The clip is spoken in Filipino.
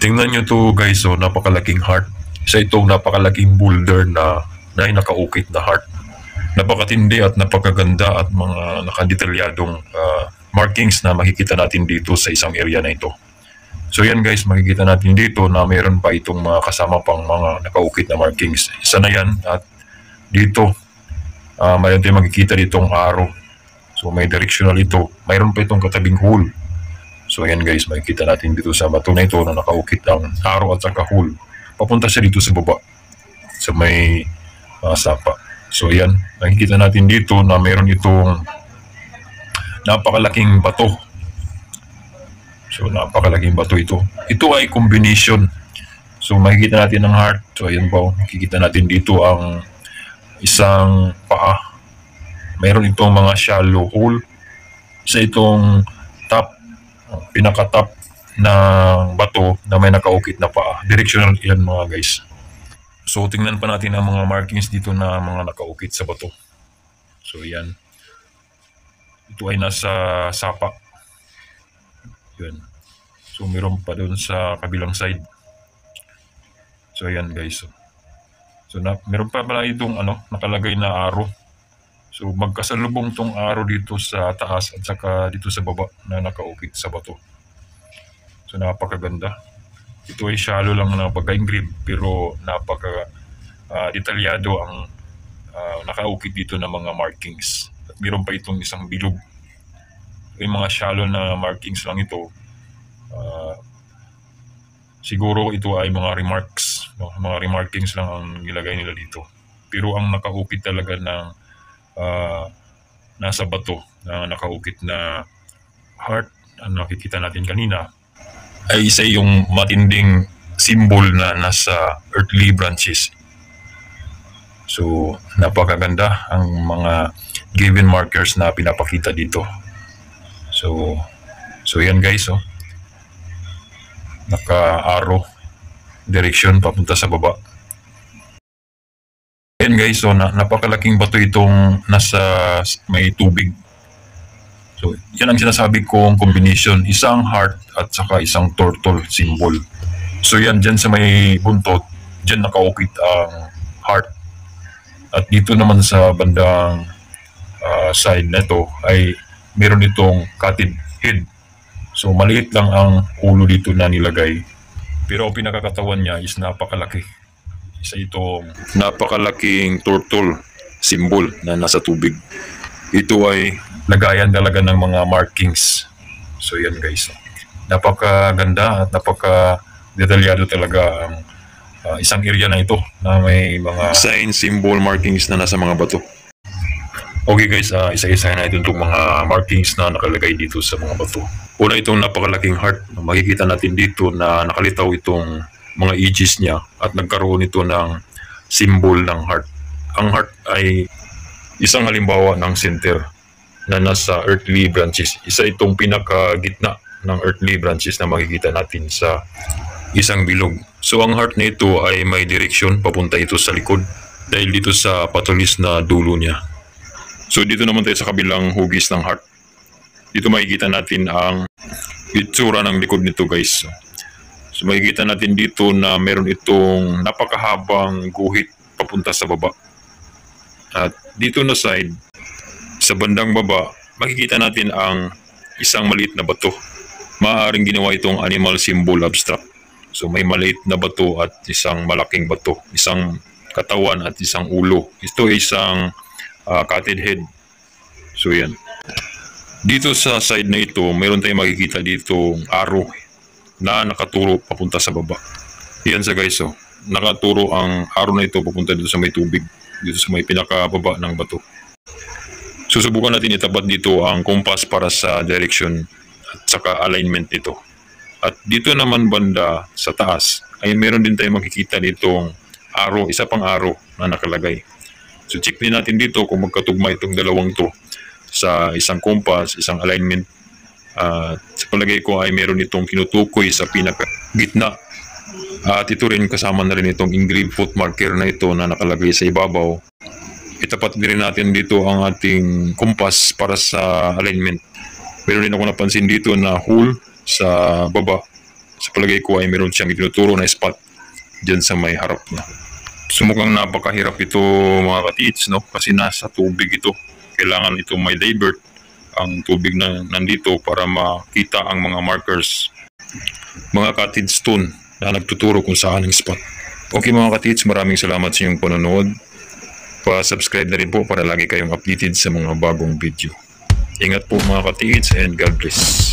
Tingnan nyo to guys, so napakalaking heart. Isa itong napakalaking boulder na nakaukit na heart. Napakatindi at napakaganda at mga nakadetalyadong markings na makikita natin dito sa isang area na ito. So yan guys, makikita natin dito na mayroon pa itong mga kasama pang mga nakaukit na markings. Isa na yan at dito mayroon tayong makikita ditong arrow. So may directional ito. Mayroon pa itong katabing hole. So ayan guys, makikita natin dito sa bato na ito na nakaukit ang arrow at saka hole. Papunta siya dito sa baba sa may sapa. So ayan, makikita natin dito na mayroon itong napakalaking bato. So napakalaking bato ito. Ito ay combination. So makikita natin ang heart. So ayan po, makikita natin dito ang isang paa. Mayroon itong mga shallow hole. Isa itong top, pinaka-top na bato na may nakaukit na paa. Directional yan mga guys. So tingnan pa natin ang mga markings dito na mga nakaukit sa bato. So yan. Ito ay nasa sapa. Yan. So meron pa doon sa kabilang side. So yan guys. So meron pa pala itong nakalagay na arrow. So magkasalubong tong arrow dito sa taas at saka dito sa baba na nakaukit sa bato. So napakaganda. Ito ay shallow lang na pagka-engrave pero detalyado ang nakaukit dito na mga markings. At meron pa itong isang bilog. Yung mga shallow na markings lang ito. Siguro ito ay mga remarks. No? Mga remarkings lang ang nilagay nila dito. Pero ang nakaukit talaga ng nasa bato na nakaukit na heart ang nakikita natin kanina ay isa yung matinding symbol na nasa earthly branches. So napakaganda ang mga given markers na pinapakita dito. So yan guys, naka-arrow direction papunta sa baba. Ayan guys, so napakalaking bato itong nasa may tubig. So yan ang sinasabi kong combination, isang heart at saka isang turtle symbol. So yan, dyan sa may buntot, dyan nakaukit ang heart. At dito naman sa bandang side na ito ay meron itong cutted head. So maliit lang ang ulo dito na nilagay. Pero ang pinakakatawan niya is napakalaki. Isa itong napakalaking turtle symbol na nasa tubig. Ito ay lagayan talaga ng mga markings. So yan guys. Napakaganda at napaka-detalyado talaga ang isang area na ito na may mga sign, symbol, markings na nasa mga bato. Okay guys, isa-isa na itong mga markings na nakalagay dito sa mga bato. Una itong napakalaking heart. Makikita natin dito na nakalitaw itong mga edges niya at nagkaroon ito ng symbol ng heart. Ang heart ay isang halimbawa ng center na nasa earthly branches. Isa itong pinakagitna ng earthly branches na makikita natin sa isang bilog. So ang heart na ito ay may direksyon papunta ito sa likod dahil dito sa patulis na dulo niya. So dito naman tayo sa kabilang hugis ng heart. Dito makikita natin ang itsura ng likod nito guys. So makikita natin dito na meron itong napakahabang guhit papunta sa baba. At dito na side, sa bandang baba, makikita natin ang isang maliit na bato. Maaaring ginawa itong animal symbol abstract. So may maliit na bato at isang malaking bato, isang katawan at isang ulo. Ito ay isang cutted head. So yan. Dito sa side na ito, mayroon tayong makikita dito arrow na nakaturo papunta sa baba. Yan sa guys, nakaturo ang arrow na ito papunta dito sa may tubig, dito sa may pinakababa ng bato. Susubukan natin itapat dito ang compass para sa direction at saka alignment nito. At dito naman banda sa taas ay meron din tayong makikita ditong arrow, isa pang arrow na nakalagay. So check din natin dito kung magkatugma itong dalawang to sa isang compass, isang alignment. Sa palagay ko ay meron itong kinutukoy sa pinaka-gitna. At ito rin kasama na rin itong engraved foot marker na ito na nakalagay sa ibabaw. Itapat din natin dito ang ating compass para sa alignment. Meron din ako napansin dito na hole sa baba. Sa palagay ko ay meron siyang itinuturo na spot dyan sa may harap niya. So mukhang napakahirap ito mga ka-TH, no? Kasi nasa tubig ito. Kailangan ito may divert ang tubig na nandito para makita ang mga markers, mga cottage stone na nagtuturo kung saan ang spot. Okay mga ka-TH, maraming salamat sa inyong panonood. Pa-subscribe na rin po para lagi kayong updated sa mga bagong video. Ingat po mga ka-TH and God bless.